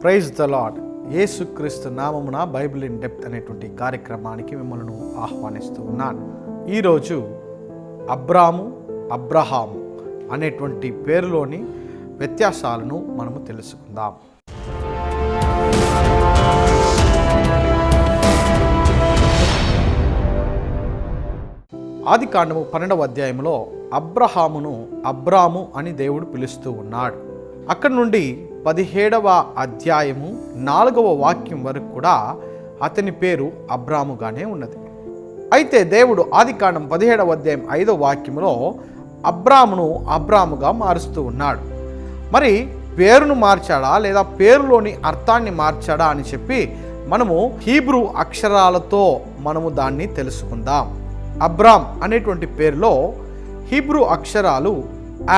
Praise the lord. యేసుక్రీస్తు నామమున Bible in depth అనేటువంటి కార్యక్రమానికి మిమ్మల్ని ఆహ్వానిస్తూ ఉన్నాను. ఈరోజు అబ్రాము, అబ్రహాము అనేటువంటి పేరులోని వ్యత్యాసాలను మనము తెలుసుకుందాం. ఆదికాండము 12వ అధ్యాయంలో అబ్రహామును అబ్రాము అని దేవుడు పిలుస్తూ ఉన్నాడు. అక్కడి నుండి 17వ అధ్యాయము 4వ వాక్యం వరకు కూడా అతని పేరు అబ్రాముగానే ఉన్నది. అయితే దేవుడు ఆదికాండం 17వ అధ్యాయం 5వ వాక్యంలో అబ్రామును అబ్రాముగా మారుస్తూ ఉన్నాడు. మరి పేరును మార్చాడా లేదా పేరులోని అర్థాన్ని మార్చాడా అని చెప్పి మనము హీబ్రూ అక్షరాలతో మనము దాన్ని తెలుసుకుందాం. అబ్రామ్ అనేటువంటి పేరులో హీబ్రూ అక్షరాలు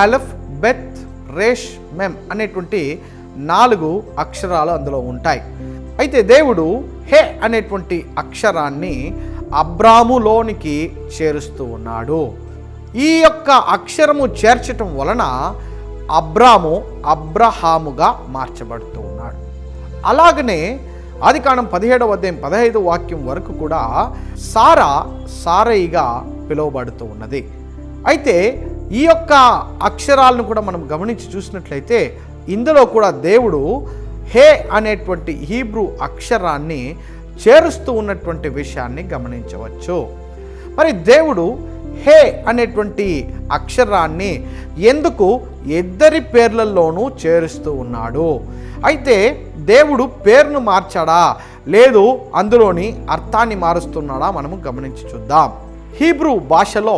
ఆలెఫ్, బెత్, రేష్, మెమ్ అనేటువంటి 4 అక్షరాలు అందులో ఉంటాయి. అయితే దేవుడు హే అనేటువంటి అక్షరాన్ని అబ్రాములోనికి చేరుస్తూ ఉన్నాడు. ఈ యొక్క అక్షరము చేర్చటం వలన అబ్రాము అబ్రహాముగా మార్చబడుతూ ఉన్నాడు. అలాగనే ఆదికాండం 17వ అధ్యాయం 15వ వాక్యం వరకు కూడా సారా సారయిగా పిలువబడుతూ ఉన్నది. అయితే ఈ యొక్క అక్షరాలను కూడా మనం గమనించి చూసినట్లయితే ఇందులో కూడా దేవుడు హే అనేటువంటి హీబ్రూ అక్షరాన్ని చేరుస్తూ ఉన్నటువంటి విషయాన్ని గమనించవచ్చు. మరి దేవుడు హే అనేటువంటి అక్షరాన్ని ఎందుకు ఇద్దరి పేర్లలోనూ చేరుస్తూ ఉన్నాడు? అయితే దేవుడు పేరును మార్చాడా లేదు అందులోని అర్థాన్ని మారుస్తున్నాడా మనము గమనించి చూద్దాం. హీబ్రూ భాషలో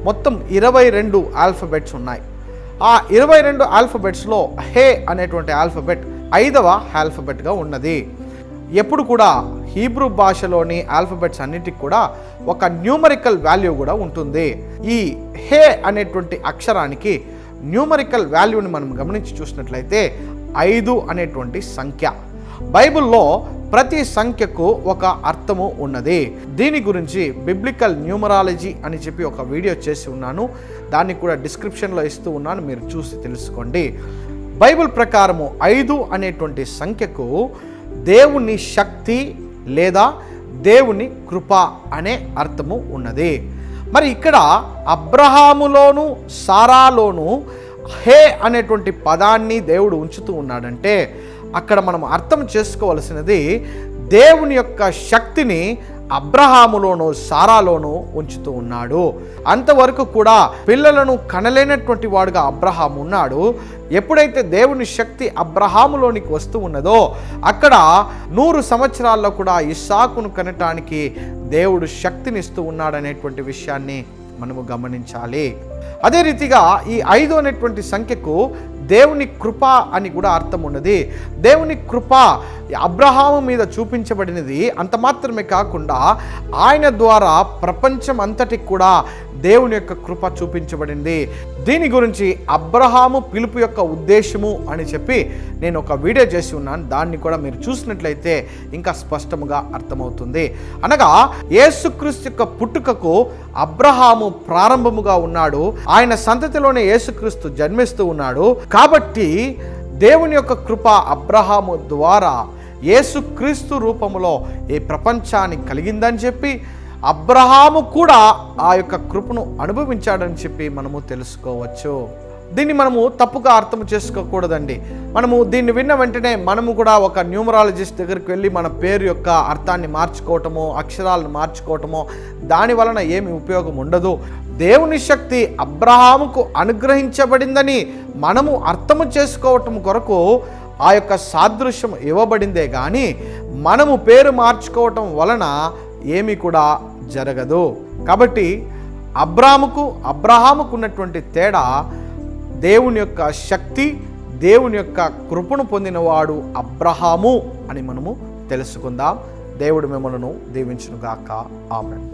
మొత్తం 22 ఆల్ఫబెట్స్ ఉన్నాయి. ఆ 22 ఆల్ఫబెట్స్లో హే అనేటువంటి ఆల్ఫబెట్ 5వ ఆల్ఫబెట్గా ఉన్నది. ఎప్పుడు కూడా హీబ్రూ భాషలోని ఆల్ఫబెట్స్ అన్నిటికి కూడా ఒక న్యూమరికల్ వాల్యూ కూడా ఉంటుంది. ఈ హే అనేటువంటి అక్షరానికి న్యూమరికల్ వాల్యూని మనం గమనించి చూసినట్లయితే 5 అనేటువంటి సంఖ్య. బైబిల్లో ప్రతి సంఖ్యకు ఒక అర్థము ఉన్నది. దీని గురించి బిబ్లికల్ న్యూమరాలజీ అని చెప్పి ఒక వీడియో చేసి ఉన్నాను. దాన్ని కూడా డిస్క్రిప్షన్లో ఇస్తూ ఉన్నాను, మీరు చూసి తెలుసుకోండి. బైబిల్ ప్రకారము 5 అనేటువంటి సంఖ్యకు దేవుని శక్తి లేదా దేవుని కృప అనే అర్థము ఉన్నది. మరి ఇక్కడ అబ్రహాములోను సారాలోను హే అనేటువంటి పదాన్ని దేవుడు ఉంచుతూ ఉన్నాడంటే అక్కడ మనం అర్థం చేసుకోవలసినది దేవుని యొక్క శక్తిని అబ్రహాములోను సారాలోను ఉంచుతూ ఉన్నాడు. అంతవరకు కూడా పిల్లలను కనలేనటువంటి వాడుగా అబ్రహాము ఉన్నాడు. ఎప్పుడైతే దేవుని శక్తి అబ్రహాములోనికి వస్తూ ఉన్నదో అక్కడ 100 సంవత్సరాల్లో కూడా ఇస్సాకును కనటానికి దేవుడు శక్తినిస్తూ ఉన్నాడనేటువంటి విషయాన్ని మనము గమనించాలి. అదే రీతిగా ఈ 5 అనేటువంటి సంఖ్యకు దేవుని కృప అని కూడా అర్థం ఉన్నది. దేవుని కృప అబ్రహాము మీద చూపించబడినది. అంత మాత్రమే కాకుండా ఆయన ద్వారా ప్రపంచం అంతటికి కూడా దేవుని యొక్క కృప చూపించబడింది. దీని గురించి అబ్రహాము పిలుపు యొక్క ఉద్దేశము అని చెప్పి నేను ఒక వీడియో చేసి ఉన్నాను. దాన్ని కూడా మీరు చూసినట్లయితే ఇంకా స్పష్టంగా అర్థమవుతుంది. అనగా యేసుక్రీస్తు యొక్క పుట్టుకకు అబ్రహాము ప్రారంభముగా ఉన్నాడు. ఆయన సంతతిలోనే యేసుక్రీస్తు జన్మిస్తూ ఉన్నాడు. కాబట్టి దేవుని యొక్క కృప అబ్రహాము ద్వారా యేసుక్రీస్తు రూపములో ఈ ప్రపంచానికి కలిగిందని చెప్పి అబ్రహాము కూడా ఆ యొక్క కృపను అనుభవించాడని చెప్పి మనము తెలుసుకోవచ్చు. దీన్ని మనము తప్పుగా అర్థం చేసుకోకూడదండి. మనము దీన్ని విన్న వెంటనే మనము కూడా ఒక న్యూమరాలజిస్ట్ దగ్గరికి వెళ్ళి మన పేరు యొక్క అర్థాన్ని మార్చుకోవటమో అక్షరాలను మార్చుకోవటమో దాని వలన ఏమి ఉపయోగం ఉండదు. దేవుని శక్తి అబ్రహాముకు అనుగ్రహించబడిందని మనము అర్థము చేసుకోవటం కొరకు ఆ యొక్క సాదృశ్యం ఇవ్వబడిందే కానీ మనము పేరు మార్చుకోవటం వలన ఏమీ కూడా జరగదు. కాబట్టి అబ్రహాముకు ఉన్నటువంటి తేడా దేవుని యొక్క శక్తి, దేవుని యొక్క కృపను పొందినవాడు అబ్రహాము అని మనము తెలుసుకుందాం. దేవుడు మిమ్మల్ని దీవించును గాక. ఆమేన్.